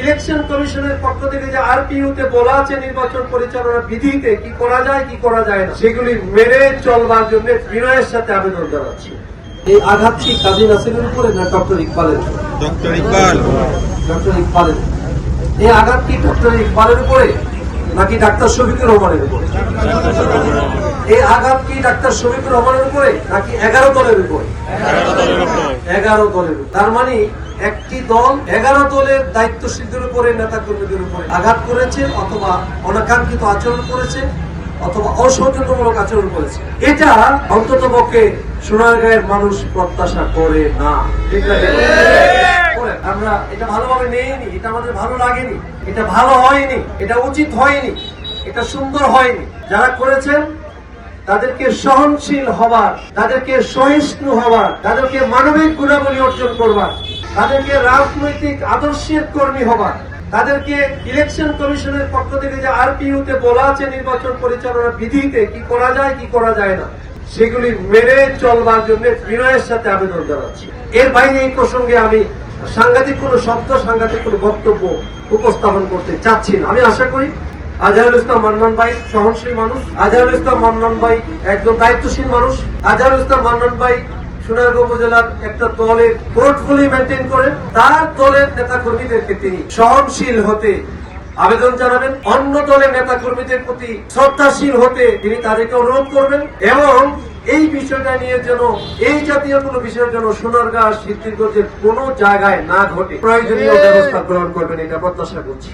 Election কমিশনের পক্ষ থেকে যে আরপিইউতে বলা আছে নির্বাচন পরিচালনা বিধিতে কি করা যায় কি করা যায় না সেগুলি মেনে চলবার জন্য বিনয়ের সাথে আবেদন জানাচ্ছি। এই আঘাত কি কাজী নাসিরের উপরে না ডক্টর ইকবালের উপরে? ডক্টর ইকবালের। এই আঘাত কি ডক্টর ইকবালের উপরে নাকি ডাক্তার শফিকুর রহমানের উপরে? এই আঘাত কি ডাক্তার শফিকুর রহমানের উপরে নাকি 11 দলের উপরে? 11 দলের। তার মানে একটি দল 11 দলের দায়িত্বশীলদের উপরে, নেতা কর্মীদের উপরে আঘাত করেছে, অথবা অনাকাঙ্ক্ষিত আচরণ করেছে, অথবা অসৌজন্যমূলক আচরণ করেছে। এটা অন্তত পক্ষে সোনারগাঁয়ের মানুষ প্রত্যাশা করে না। ঠিক না? আমরা এটা ভালোভাবে নেইনি, এটা আমাদের ভালো লাগেনি, এটা ভালো হয়নি, এটা উচিত হয়নি, এটা সুন্দর হয়নি। যারা করেছেন তাদেরকে সহনশীল হবার, তাদেরকে সহিষ্ণু হবার, তাদেরকে মানবিক গুণাবলী অর্জন করবার, তাদেরকে রাজনৈতিক আদর্শের কর্মী হবার, তাদেরকে ইলেকশন কমিশনের পক্ষ থেকে যে আরপিইউতে বলা আছে নির্বাচন পরিচালনা বিধিতে কি করা যায় কি করা যায় না সেগুলি মেনে চলবার জন্য বিনয়ের সাথে আবেদন জানাচ্ছি। এর বাইরে এই প্রসঙ্গে আমি সাংঘাতিক কোন শব্দ, সাংঘাতিক কোন বক্তব্য উপস্থাপন করতে চাচ্ছি না। আমি আশা করি আজহারুল ইসলাম মান্নান ভাই সহনশীল মানুষ, আজহারুল ইসলাম মান্নান ভাই একজন দায়িত্বশীল মানুষ, আজহারুল ইসলাম মান্নান ভাই সোনারগাঁও উপজেলার একটা দলের পোর্টফোলিও মেনটেন করেন। তার দলের নেতা কর্মীদেরকে তিনি সহনশীল হতে আবেদন জানাবেন, অন্য দলের নেতা কর্মীদের প্রতি শ্রদ্ধাশীল হতে তিনি তাদেরকে অনুরোধ করবেন, এবং এই বিষয়টা নিয়ে যেন, এই জাতীয় কোনো বিষয়ের জন্য সোনারগাঁ সিদ্ধিরগঞ্জের কোনো জায়গায় না ঘটে প্রয়োজনীয় ব্যবস্থা গ্রহণ করবেন, এটা প্রত্যাশা করছি।